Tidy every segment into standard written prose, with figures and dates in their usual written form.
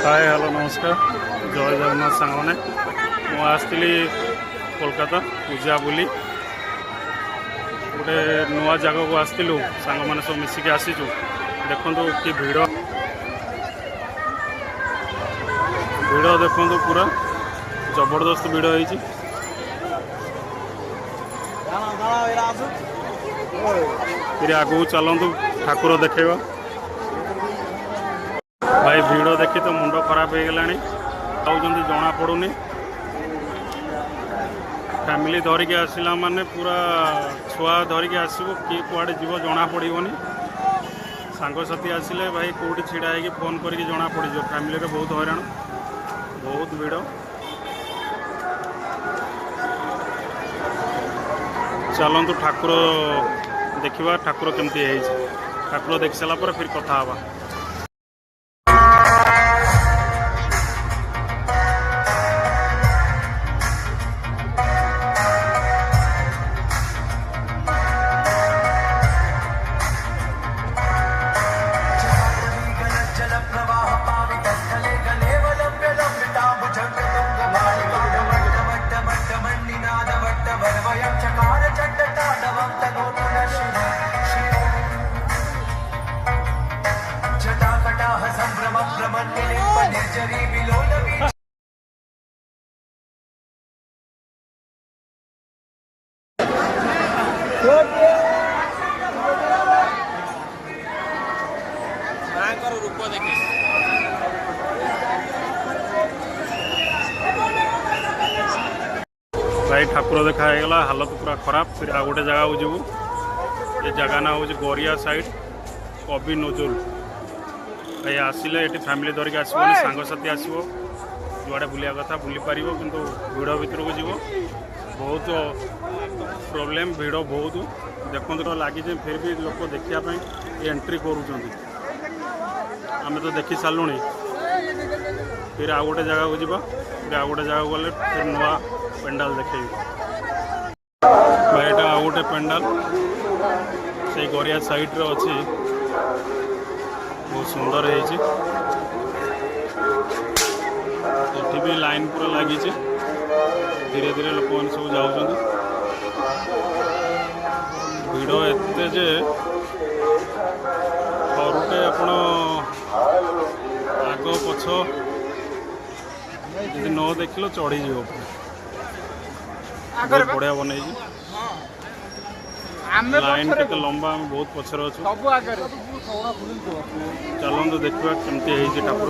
Hi hello नमस्कार जय जगन्नाथ सांगने मुझे कोलकाता पूजा बुली गोटे नुआ जगह को आसलु सांग मैंने सब मिसिक आसीचु देखु कि भिड़ देखु पूरा जबरदस्त भिड़ होती फिर आगू चलतु ठाकुर देखा भाई भिड़ देखी तो मुंड खराब हो गला जना पड़ूनी फैमिली धरिकी आसला माने पूरा छुआ धरिकी आसो किए कुआड़े जीव जना पड़ोनी सांगसाथी आसिले भाई कौटी छिड़ा है फोन करके जना पड़ फैमिली रे बहुत हैरान बहुत भिड़ चलतु ठाकुर देखा ठाकुर केमती ठाकुर देख सारापर फिर कथा हवा भाई ठाकुर देखा हालत पूरा खराब फिर आ गोटे जगह जीवु ये जगह ना हूँ गोरिया साइड कवि नजुल भाई आसिले ये फैमिली धरिक आसोनी सांगसाथी आसो जुआड़े बुलिया कथा बुली पार कि भिड़ भितर को जीव बहुत प्रोब्लेम भिड़ बहुत देखो तो लगी फिर भी लोग देखापी एंट्री करें तो देखी सारूँ फिर आ गोटे जगह को जीवा फिर आ गोटे जगह गले फिर नुआ पेंडाल देखे भाई यहाँ आ गोटे पेंडाल से गोरिया साइड रे अच्छी बहुत सुंदर है भी लाइन पूरा लगी धीरे धीरे लोक मैंने सब जाऊँ भिड़ एते जे थरुटे आपण आग पछ जी न देखल चढ़ी बढ़िया बनई लाइन के लंबा आम बहुत पछर अच्छे चलते देखा केमती ठाकुर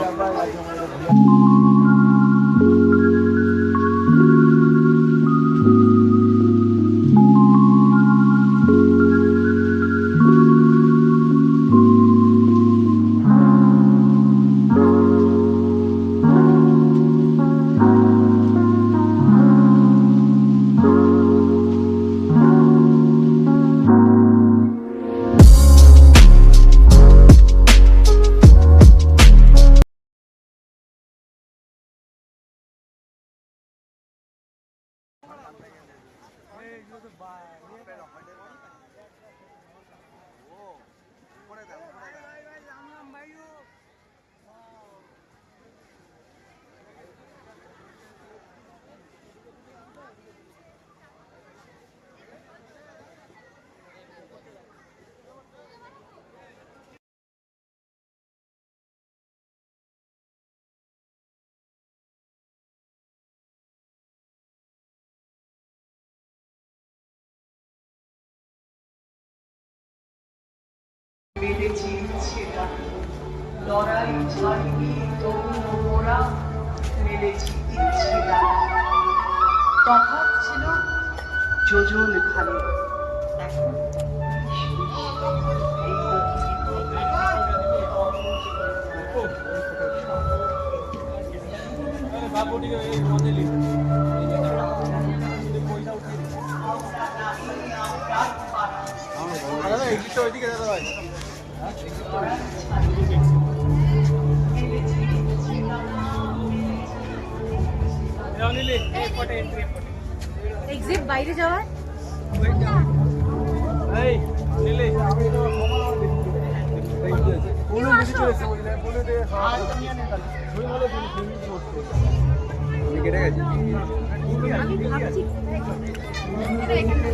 মেলেছি ছেঁড়া লড়াই ছাড়িনি তরুণ মোরা মেলেছি ছেঁড়া তফাৎ ছিল যোজন খানে এখন এক্সিট বাইরে যাওয়ার এই তুমিও আসো। আমি ভাবছি এটা এখানে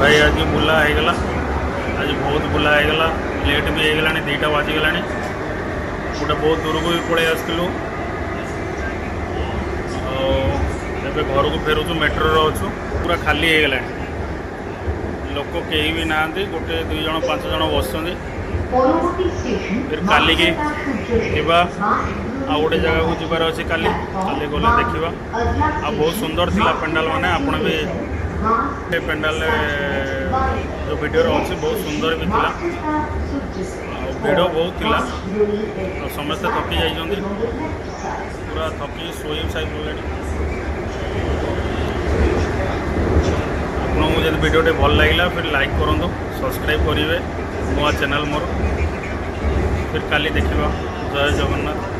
भाई आज बुला होगला आज बहुत बुला होगला लेट भी होगला 2टा बाजिगला गोटे बहुत दूर को भी पलि आसलु घर को फेरुचु मेट्रो अच्छु पूरा खाली होगला लोक कहीं भी ना गोटे 2 जन 5 जन बस फिर काली की आ गोटे जगह को जबार अच्छे काली काली गले देखा आ बहुत सुंदर थिला पेंडाल माने आपण भी पेंडाल जो वीडियो अच्छे बहुत सुंदर भी थिला भिड़ बहुत थिला समस्त थकी जाइए पूरा थकी शोई साइड आपको जब वीडियोटे भल लगे फिर लाइक करूँ सब्सक्राइब करेंगे नुआ चैनल मोर फिर काली देखा जय जगन्नाथ।